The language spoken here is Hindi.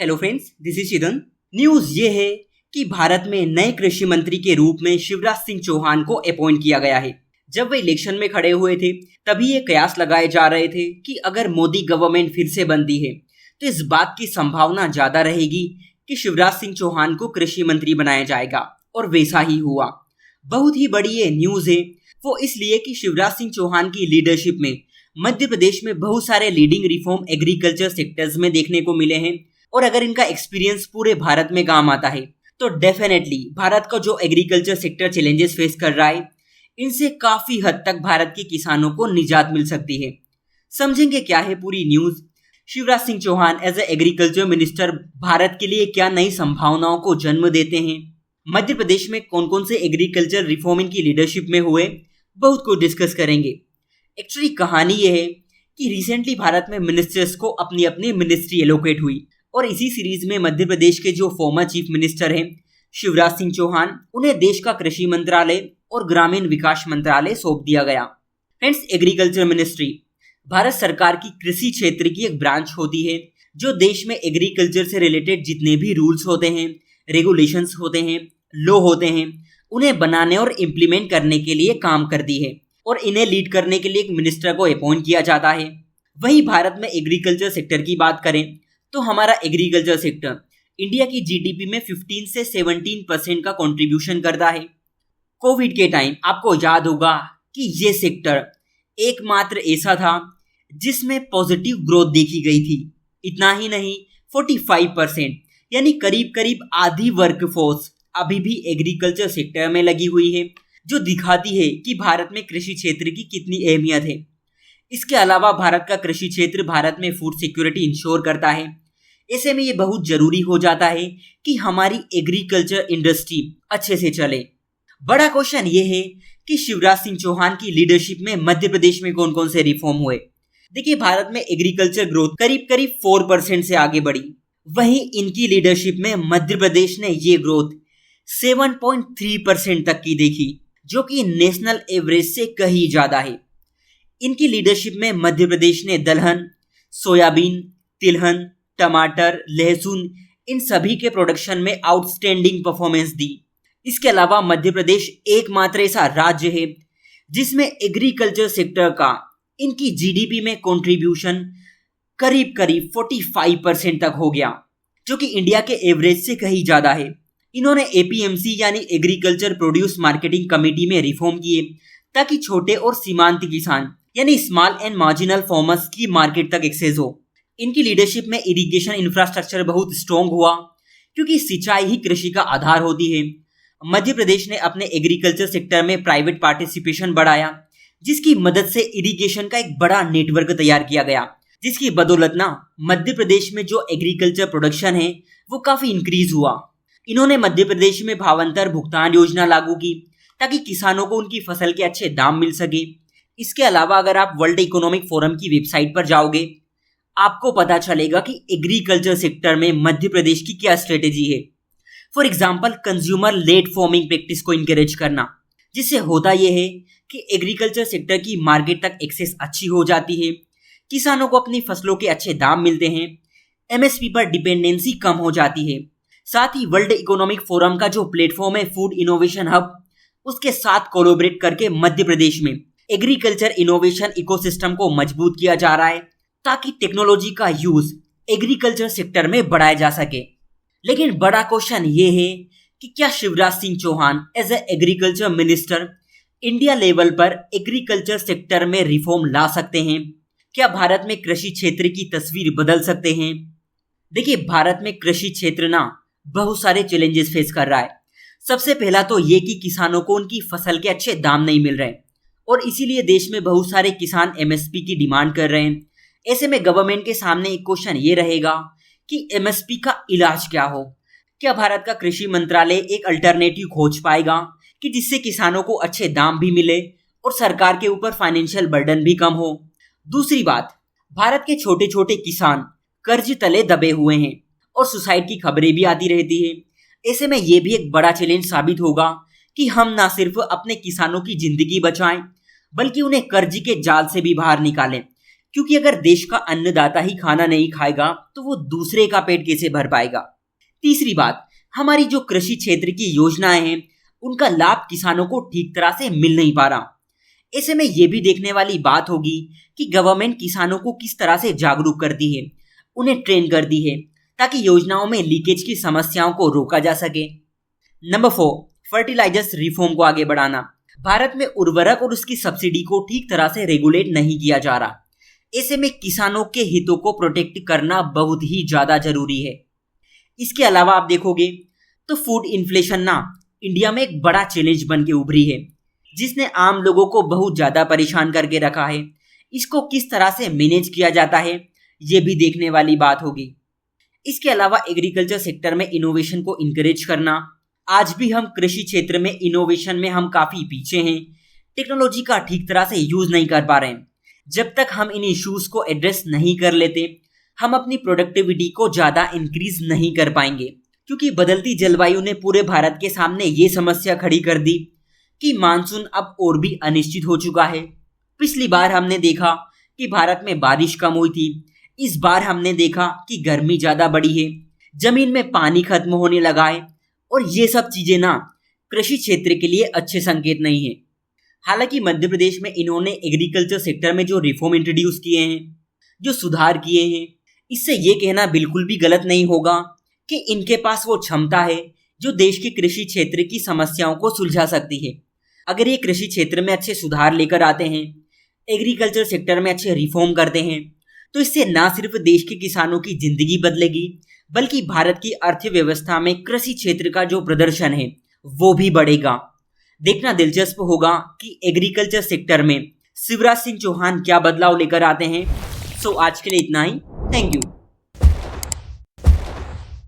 हेलो फ्रेंड्स, दिस इज शिदन। न्यूज ये है कि भारत में नए कृषि मंत्री के रूप में शिवराज सिंह चौहान को अपॉइंट किया गया है। जब वे इलेक्शन में खड़े हुए थे तभी ये कयास लगाए जा रहे थे कि अगर मोदी गवर्नमेंट फिर से बनती है तो इस बात की संभावना ज्यादा रहेगी कि शिवराज सिंह चौहान को कृषि मंत्री बनाया जाएगा, और वैसा ही हुआ। बहुत ही बड़ी ये न्यूज है, वो इसलिए कि शिवराज सिंह चौहान की लीडरशिप में मध्य प्रदेश में बहुत सारे लीडिंग रिफॉर्म एग्रीकल्चर सेक्टर्स में देखने को मिले हैं, और अगर इनका एक्सपीरियंस पूरे भारत में काम आता है तो डेफिनेटली भारत का जो एग्रीकल्चर सेक्टर चैलेंजेस फेस कर रहा है, इनसे काफी हद तक भारत के किसानों को निजात मिल सकती है। समझेंगे क्या है पूरी news. Shivraj Singh Chouhan as a agriculture minister Bharat के लिए क्या नई संभावनाओं को जन्म देते हैं, मध्य प्रदेश में कौन कौन से एग्रीकल्चर रिफॉर्म इनकी लीडरशिप में हुए, बहुत कुछ डिस्कस करेंगे। एक्चुअली कहानी यह है कि रिसेंटली भारत में मिनिस्टर्स को अपनी अपनी मिनिस्ट्री एलोकेट हुई, और इसी सीरीज में मध्य प्रदेश के जो फॉर्मर चीफ मिनिस्टर हैं शिवराज सिंह चौहान, उन्हें देश का कृषि मंत्रालय और ग्रामीण विकास मंत्रालय सौंप दिया गया। फ्रेंड्स, एग्रीकल्चर मिनिस्ट्री भारत सरकार की कृषि क्षेत्र की एक ब्रांच होती है जो देश में एग्रीकल्चर से रिलेटेड जितने भी रूल्स होते हैं, रेगुलेशंस होते हैं, लॉ होते हैं, उन्हें बनाने और इम्प्लीमेंट करने के लिए काम करती है, और इन्हें लीड करने के लिए एक मिनिस्टर को अपॉइंट किया जाता है। वहीं भारत में एग्रीकल्चर सेक्टर की बात करें तो हमारा एग्रीकल्चर सेक्टर इंडिया की जीडीपी में 15 से 17% का कंट्रीब्यूशन करता है। कोविड के टाइम आपको याद होगा कि ये सेक्टर एकमात्र ऐसा था जिसमें पॉजिटिव ग्रोथ देखी गई थी। इतना ही नहीं, 45% यानी करीब करीब आधी वर्कफोर्स अभी भी एग्रीकल्चर सेक्टर में लगी हुई है, जो दिखाती है कि भारत में कृषि क्षेत्र की कितनी अहमियत है। इसके अलावा भारत का कृषि क्षेत्र भारत में फूड सिक्योरिटी इंश्योर करता है। ऐसे में ये बहुत जरूरी हो जाता है कि हमारी एग्रीकल्चर इंडस्ट्री अच्छे से चले। बड़ा क्वेश्चन ये है कि शिवराज सिंह चौहान की लीडरशिप में मध्य प्रदेश में कौन कौन से रिफॉर्म हुए। देखिए, भारत में एग्रीकल्चर ग्रोथ करीब करीब 4% से आगे बढ़ी, वहीं इनकी लीडरशिप में मध्य प्रदेश ने ये ग्रोथ 7.3% तक की देखी, जो कि नेशनल एवरेज से कहीं ज्यादा है। इनकी लीडरशिप में मध्य प्रदेश ने दलहन, सोयाबीन, तिलहन, टमाटर, लहसुन, इन सभी के प्रोडक्शन में आउटस्टैंडिंग परफॉर्मेंस दी। इसके अलावा मध्य प्रदेश एकमात्र ऐसा राज्य है जिसमें एग्रीकल्चर सेक्टर का इनकी जीडीपी में कंट्रीब्यूशन करीब करीब 45% तक हो गया, जो कि इंडिया के एवरेज से कहीं ज्यादा है। इन्होंने एपीएमसी यानी एग्रीकल्चर प्रोड्यूस मार्केटिंग कमेटी में रिफॉर्म किए ताकि छोटे और सीमांत किसान यानी स्मॉल एंड मार्जिनल फार्मर्स की मार्केट तक एक्सेस हो। इनकी लीडरशिप में इरिगेशन इंफ्रास्ट्रक्चर बहुत स्ट्रॉन्ग हुआ, क्योंकि सिंचाई ही कृषि का आधार होती है। मध्य प्रदेश ने अपने एग्रीकल्चर सेक्टर में प्राइवेट पार्टिसिपेशन बढ़ाया, जिसकी मदद से इरिगेशन का एक बड़ा नेटवर्क तैयार किया गया, जिसकी बदौलत ना मध्य प्रदेश में जो एग्रीकल्चर प्रोडक्शन है वो काफी इंक्रीज हुआ। इन्होंने मध्य प्रदेश में भावांतर भुगतान योजना लागू की ताकि किसानों को उनकी फसल के अच्छे दाम मिल सके। इसके अलावा अगर आप वर्ल्ड इकोनॉमिक फोरम की वेबसाइट पर जाओगे, आपको पता चलेगा कि एग्रीकल्चर सेक्टर में मध्य प्रदेश की क्या स्ट्रेटेजी है। For example, consumer led farming practice को इंकरेज करना, जिससे होता यह है कि एग्रीकल्चर सेक्टर की मार्केट तक एक्सेस अच्छी हो जाती है, किसानों को अपनी फसलों के अच्छे दाम मिलते हैं, एमएसपी पर डिपेंडेंसी कम हो जाती है। साथ ही वर्ल्ड इकोनॉमिक फोरम का जो प्लेटफॉर्म है फूड इनोवेशन हब, उसके साथ कोलैबोरेट करके मध्य प्रदेश में एग्रीकल्चर इनोवेशन इकोसिस्टम को मजबूत किया जा रहा है ताकि टेक्नोलॉजी का यूज एग्रीकल्चर सेक्टर में बढ़ाया जा सके। लेकिन बड़ा क्वेश्चन ये है कि क्या Shivraj Singh Chouhan as a agriculture minister India level पर एग्रीकल्चर सेक्टर में रिफॉर्म ला सकते हैं? क्या भारत में कृषि क्षेत्र की तस्वीर बदल सकते हैं? देखिए, भारत में कृषि क्षेत्र ना बहुत सारे चैलेंजेस फेस कर रहा है। सबसे पहला तो ये कि किसानों को उनकी फसल के अच्छे दाम नहीं मिल रहे, और इसीलिए देश में बहुत सारे किसान एमएसपी की डिमांड कर रहे हैं। ऐसे में गवर्नमेंट के सामने एक क्वेश्चन ये रहेगा कि एमएसपी का इलाज क्या हो। क्या भारत का कृषि मंत्रालय एक अल्टरनेटिव खोज पाएगा कि जिससे किसानों को अच्छे दाम भी मिले और सरकार के ऊपर फाइनेंशियल बर्डन भी कम हो। दूसरी बात, भारत के छोटे छोटे किसान कर्ज तले दबे हुए हैं और सुसाइड की खबरें भी आती रहती है। ऐसे में ये भी एक बड़ा चैलेंज साबित होगा कि हम ना सिर्फ अपने किसानों की जिंदगी बचाएं, बल्कि उन्हें कर्ज के जाल से भी बाहर निकालें। क्योंकि अगर देश का अन्नदाता ही खाना नहीं खाएगा तो वो दूसरे का पेट कैसे भर पाएगा। तीसरी बात, हमारी जो कृषि क्षेत्र की योजनाएं हैं उनका लाभ किसानों को ठीक तरह से मिल नहीं पा रहा। ऐसे में ये भी देखने वाली बात होगी कि गवर्नमेंट किसानों को किस तरह से जागरूक करती है, उन्हें ट्रेन करती है, ताकि योजनाओं में लीकेज की समस्याओं को रोका जा सके। नंबर 4, फर्टिलाइजर्स रिफॉर्म को आगे बढ़ाना। भारत में उर्वरक और उसकी सब्सिडी को ठीक तरह से रेगुलेट नहीं किया जा रहा। ऐसे में किसानों के हितों को प्रोटेक्ट करना बहुत ही ज्यादा जरूरी है। इसके अलावा आप देखोगे तो फूड इन्फ्लेशन ना इंडिया में एक बड़ा चैलेंज बन के उभरी है, जिसने आम लोगों को बहुत ज्यादा परेशान करके रखा है। इसको किस तरह से मैनेज किया जाता है ये भी देखने वाली बात होगी। इसके अलावा एग्रीकल्चर सेक्टर में इनोवेशन को इनकरेज करना। आज भी हम कृषि क्षेत्र में इनोवेशन में हम काफी पीछे हैं, टेक्नोलॉजी का ठीक तरह से यूज नहीं कर पा रहे हैं। जब तक हम इन इश्यूज को एड्रेस नहीं कर लेते हम अपनी प्रोडक्टिविटी को ज्यादा इंक्रीज नहीं कर पाएंगे, क्योंकि बदलती जलवायु ने पूरे भारत के सामने ये समस्या खड़ी कर दी कि मानसून अब और भी अनिश्चित हो चुका है। पिछली बार हमने देखा कि भारत में बारिश कम हुई थी, इस बार हमने देखा कि गर्मी ज्यादा बढ़ी है, जमीन में पानी खत्म होने लगा है, और ये सब चीजें ना कृषि क्षेत्र के लिए अच्छे संकेत नहीं है। हालांकि मध्य प्रदेश में इन्होंने एग्रीकल्चर सेक्टर में जो रिफॉर्म इंट्रोड्यूस किए हैं, जो सुधार किए हैं, इससे ये कहना बिल्कुल भी गलत नहीं होगा कि इनके पास वो क्षमता है जो देश के कृषि क्षेत्र की समस्याओं को सुलझा सकती है। अगर ये कृषि क्षेत्र में अच्छे सुधार लेकर आते हैं, एग्रीकल्चर सेक्टर में अच्छे रिफॉर्म करते हैं, तो इससे ना सिर्फ देश के किसानों की जिंदगी बदलेगी, बल्कि भारत की अर्थव्यवस्था में कृषि क्षेत्र का जो प्रदर्शन है वो भी बढ़ेगा। देखना दिलचस्प होगा कि एग्रीकल्चर सेक्टर में शिवराज सिंह चौहान क्या बदलाव लेकर आते हैं। सो आज के लिए इतना ही। Thank you.